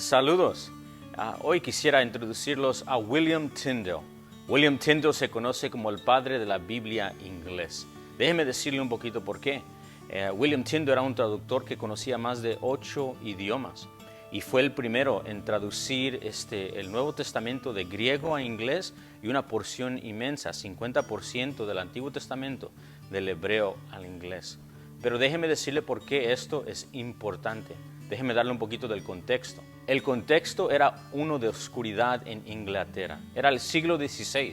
Saludos. Hoy quisiera introducirlos a William Tyndale. William Tyndale se conoce como el padre de la Biblia inglés. Déjeme decirle un poquito por qué. William Tyndale era un traductor que conocía más de 8 idiomas y fue el primero en traducir el Nuevo Testamento de griego a inglés y una porción inmensa, 50% del Antiguo Testamento, del hebreo al inglés. Pero déjeme decirle por qué esto es importante. Déjeme darle un poquito del contexto. El contexto era uno de oscuridad en Inglaterra. Era el siglo XVI.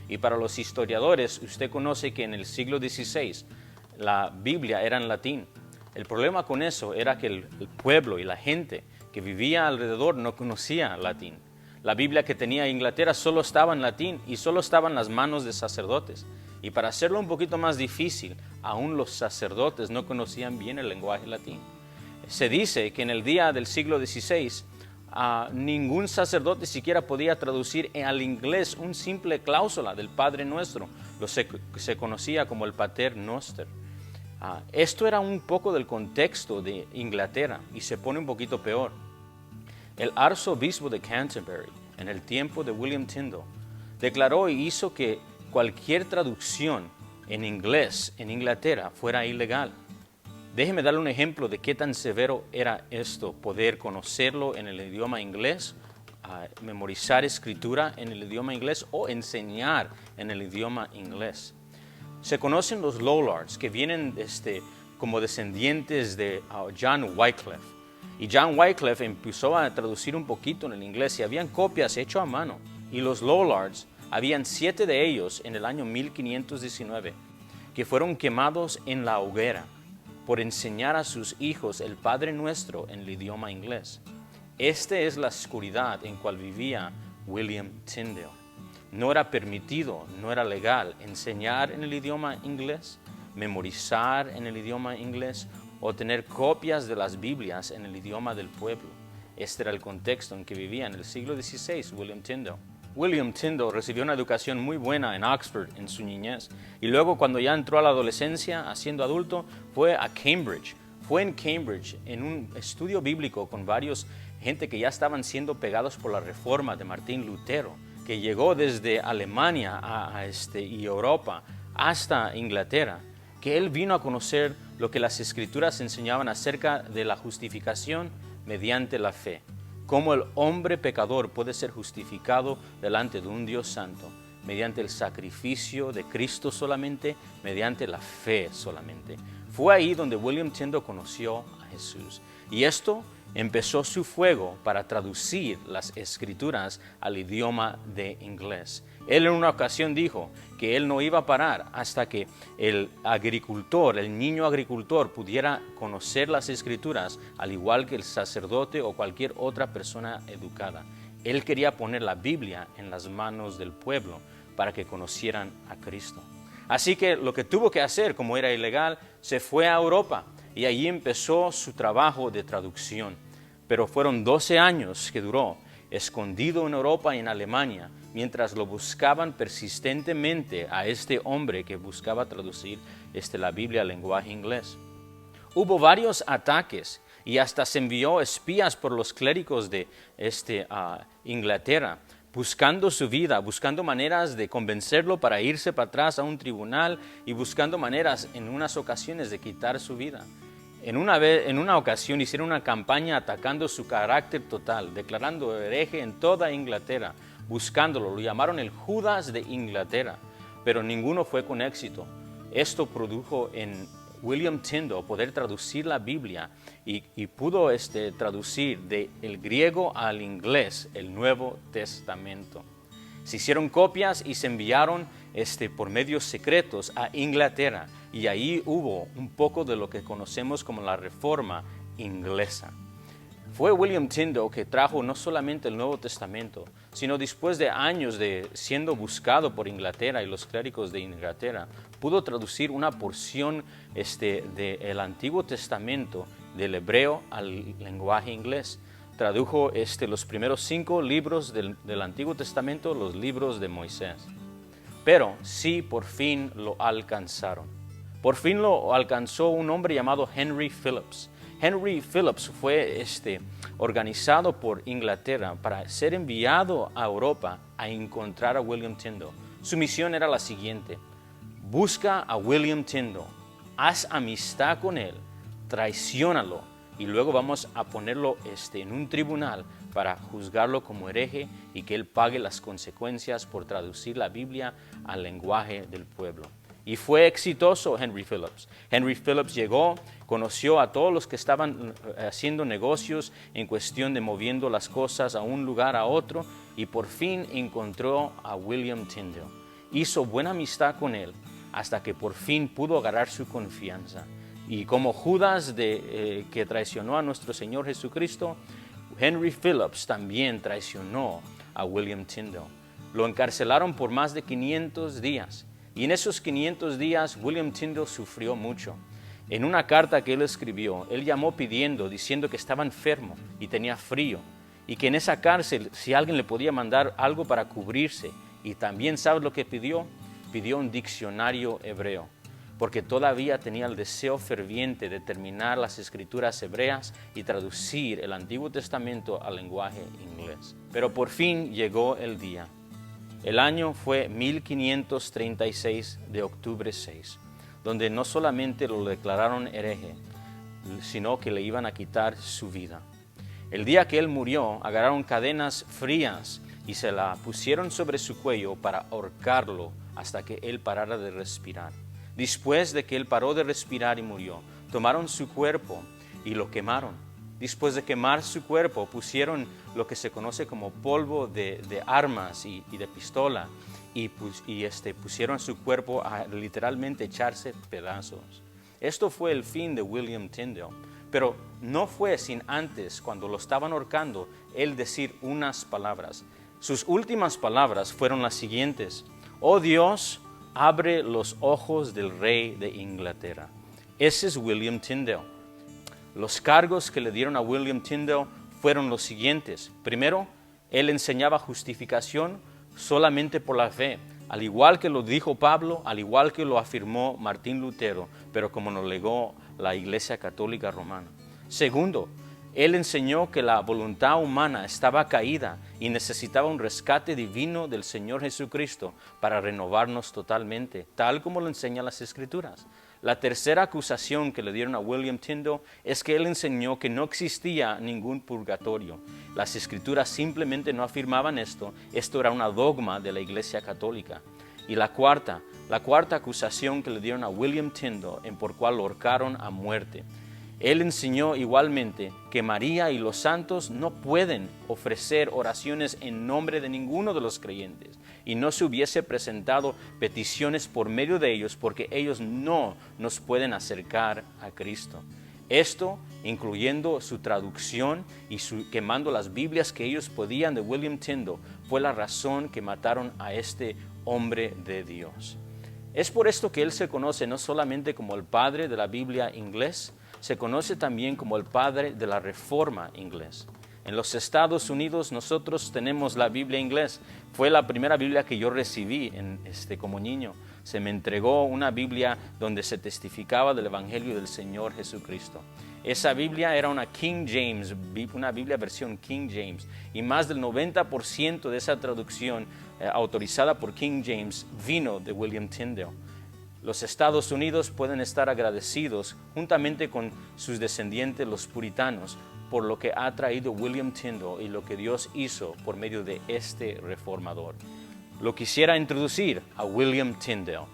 Y para los historiadores, usted conoce que en el siglo XVI la Biblia era en latín. El problema con eso era que el pueblo y la gente que vivía alrededor no conocía latín. La Biblia que tenía Inglaterra solo estaba en latín y solo estaba en las manos de sacerdotes. Y para hacerlo un poquito más difícil, aún los sacerdotes no conocían bien el lenguaje latín. Se dice que en el día del siglo XVI ningún sacerdote siquiera podía traducir al inglés un simple cláusula del Padre Nuestro, lo que se conocía como el Pater Noster. Esto era un poco del contexto de Inglaterra y se pone un poquito peor. El arzobispo de Canterbury, en el tiempo de William Tyndale, declaró y hizo que cualquier traducción en inglés en Inglaterra fuera ilegal. Déjeme darle un ejemplo de qué tan severo era esto, poder conocerlo en el idioma inglés, memorizar escritura en el idioma inglés o enseñar en el idioma inglés. Se conocen los Lollards, que vienen como descendientes de John Wycliffe. Y John Wycliffe empezó a traducir un poquito en el inglés y habían copias hechas a mano. Y los Lollards, habían 7 de ellos en el año 1519, que fueron quemados en la hoguera por enseñar a sus hijos el Padre Nuestro en el idioma inglés. Esta es la oscuridad en cual vivía William Tyndale. No era permitido, no era legal enseñar en el idioma inglés, memorizar en el idioma inglés o tener copias de las Biblias en el idioma del pueblo. Este era el contexto en que vivía en el siglo XVI William Tyndale. William Tyndale recibió una educación muy buena en Oxford en su niñez y luego cuando ya entró a la adolescencia, siendo adulto, fue a Cambridge. Fue en Cambridge en un estudio bíblico con varios gente que ya estaban siendo pegados por la reforma de Martín Lutero, que llegó desde Alemania y Europa hasta Inglaterra, que él vino a conocer lo que las Escrituras enseñaban acerca de la justificación mediante la fe. Cómo el hombre pecador puede ser justificado delante de un Dios santo mediante el sacrificio de Cristo solamente, mediante la fe solamente. Fue ahí donde William Tyndale conoció a Jesús. Y esto empezó su fuego para traducir las Escrituras al idioma de inglés. Él en una ocasión dijo que él no iba a parar hasta que el niño agricultor pudiera conocer las Escrituras al igual que el sacerdote o cualquier otra persona educada. Él quería poner la Biblia en las manos del pueblo para que conocieran a Cristo. Así que lo que tuvo que hacer, como era ilegal, se fue a Europa y allí empezó su trabajo de traducción. Pero fueron 12 años que duró, escondido en Europa y en Alemania, mientras lo buscaban persistentemente a este hombre que buscaba traducir la Biblia al lenguaje inglés. Hubo varios ataques y hasta se envió espías por los clérigos de Inglaterra, buscando su vida, buscando maneras de convencerlo para irse para atrás a un tribunal y buscando maneras en unas ocasiones de quitar su vida. En una ocasión hicieron una campaña atacando su carácter total, declarando hereje en toda Inglaterra, buscándolo. Lo llamaron el Judas de Inglaterra, pero ninguno fue con éxito. Esto produjo en William Tyndale poder traducir la Biblia y pudo traducir del griego al inglés el Nuevo Testamento. Se hicieron copias y se enviaron por medios secretos a Inglaterra y ahí hubo un poco de lo que conocemos como la Reforma inglesa. Fue William Tyndale que trajo no solamente el Nuevo Testamento, sino después de años de siendo buscado por Inglaterra y los clérigos de Inglaterra, pudo traducir una porción del Antiguo Testamento del hebreo al lenguaje inglés. Tradujo los primeros 5 libros del Antiguo Testamento, los libros de Moisés. Pero sí, por fin lo alcanzaron. Por fin lo alcanzó un hombre llamado Henry Phillips, Henry Phillips fue organizado por Inglaterra para ser enviado a Europa a encontrar a William Tyndale. Su misión era la siguiente: busca a William Tyndale, haz amistad con él, traiciónalo y luego vamos a ponerlo en un tribunal para juzgarlo como hereje y que él pague las consecuencias por traducir la Biblia al lenguaje del pueblo. Y fue exitoso Henry Phillips. Henry Phillips llegó, conoció a todos los que estaban haciendo negocios en cuestión de moviendo las cosas a un lugar a otro y por fin encontró a William Tyndale. Hizo buena amistad con él hasta que por fin pudo agarrar su confianza. Y como Judas que traicionó a nuestro Señor Jesucristo, Henry Phillips también traicionó a William Tyndale. Lo encarcelaron por más de 500 días. Y en esos 500 días William Tyndale sufrió mucho. En una carta que él escribió, él llamó diciendo que estaba enfermo y tenía frío. Y que en esa cárcel, si alguien le podía mandar algo para cubrirse. Y también, ¿sabes lo que pidió? Pidió un diccionario hebreo. Porque todavía tenía el deseo ferviente de terminar las escrituras hebreas y traducir el Antiguo Testamento al lenguaje inglés. Pero por fin llegó el día. El año fue 1536 de octubre 6, donde no solamente lo declararon hereje, sino que le iban a quitar su vida. El día que él murió, agarraron cadenas frías y se la pusieron sobre su cuello para ahorcarlo hasta que él parara de respirar. Después de que él paró de respirar y murió, tomaron su cuerpo y lo quemaron. Después de quemar su cuerpo, pusieron lo que se conoce como polvo de armas y de pistola y pusieron su cuerpo a literalmente echarse pedazos. Esto fue el fin de William Tyndale, pero no fue sin antes, cuando lo estaban ahorcando, él decir unas palabras. Sus últimas palabras fueron las siguientes: «Oh Dios, abre los ojos del rey de Inglaterra». Ese es William Tyndale. Los cargos que le dieron a William Tyndale fueron los siguientes. Primero, él enseñaba justificación solamente por la fe, al igual que lo dijo Pablo, al igual que lo afirmó Martín Lutero, pero como nos legó la Iglesia Católica Romana. Segundo, él enseñó que la voluntad humana estaba caída y necesitaba un rescate divino del Señor Jesucristo para renovarnos totalmente, tal como lo enseñan las Escrituras. La tercera acusación que le dieron a William Tyndale es que él enseñó que no existía ningún purgatorio. Las Escrituras simplemente no afirmaban esto. Esto era una dogma de la Iglesia Católica. Y la cuarta acusación que le dieron a William Tyndale, por cual lo ahorcaron a muerte. Él enseñó igualmente que María y los santos no pueden ofrecer oraciones en nombre de ninguno de los creyentes y no se hubiese presentado peticiones por medio de ellos porque ellos no nos pueden acercar a Cristo. Esto, incluyendo su traducción y quemando las Biblias que ellos podían de William Tyndale, fue la razón que mataron a este hombre de Dios. Es por esto que él se conoce no solamente como el padre de la Biblia inglés, se conoce también como el padre de la Reforma inglés. En los Estados Unidos nosotros tenemos la Biblia inglés. Fue la primera Biblia que yo recibí como niño. Se me entregó una Biblia donde se testificaba del Evangelio del Señor Jesucristo. Esa Biblia era una King James, una Biblia versión King James. Y más del 90% de esa traducción autorizada por King James vino de William Tyndale. Los Estados Unidos pueden estar agradecidos juntamente con sus descendientes, los puritanos, por lo que ha traído William Tyndale y lo que Dios hizo por medio de este reformador. Lo quisiera introducir a William Tyndale.